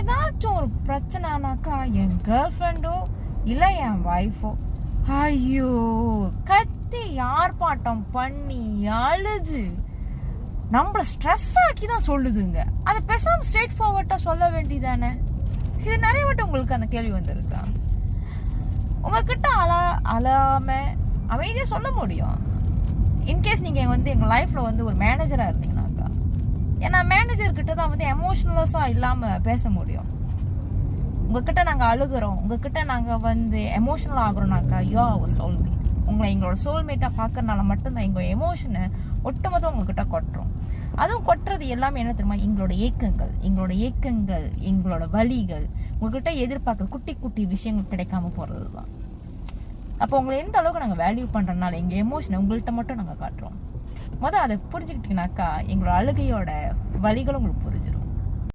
ஏதாச்சும் ஒரு பிரச்சனைனாக்கா என் கேர்ள் ஃப்ரெண்டோ இல்லை என் ஒய்ஃபோ ஐயோ கத்தி ஆர்ப்பாட்டம் பண்ணி அழுது நம்மள ஸ்ட்ரெஸ் ஆக்கி தான் சொல்லுதுங்க. அதை பேசாம ஸ்ட்ரெயிட் ஃபார்வர்டா சொல்ல வேண்டியதானே? இது நிறைய வாட்டி உங்களுக்கு அந்த கேள்வி வந்திருக்கா? உங்ககிட்ட அழாம அமைதியா சொல்ல முடியும். இன்கேஸ் நீங்க எங்க லைஃப்ல ஒரு மேனேஜரா இருந்தீங்கன்னாக்கா, ஏன்னா மேனேஜர் கிட்ட தான் எமோஷனலஸா இல்லாம பேச முடியும். உங்ககிட்ட நாங்க அழுகுறோம், உங்ககிட்ட நாங்க எமோஷனல் ஆகுறோம்னாக்கா யூ ஆர் அவர் சோல்மேட். உங்களை எங்களோட சோல்மேட்டா பார்க்கறதுனால மட்டும்தான் எங்க எமோஷனை ஒட்டுமொத்தம் உங்ககிட்ட கொட்டுறோம். அதுவும் கொட்டுறது எல்லாமே என்ன தெரியுமா? எங்களோட ஏக்கங்கள், எங்களோட வலிகள், உங்ககிட்ட எதிர்பார்க்குற குட்டி குட்டி விஷயங்கள் கிடைக்காம போறது தான். அப்போ உங்களை எந்த அளவுக்கு நாங்கள் வேல்யூ பண்றதுனால எங்க எமோஷனை உங்கள்கிட்ட மட்டும் நாங்கள் காட்டுறோம். அதை புரிஞ்சுக்கிட்டீங்கன்னாக்கா எங்களோட அழுகையோட வலிகளும் உங்களுக்கு புரிஞ்சிடும்.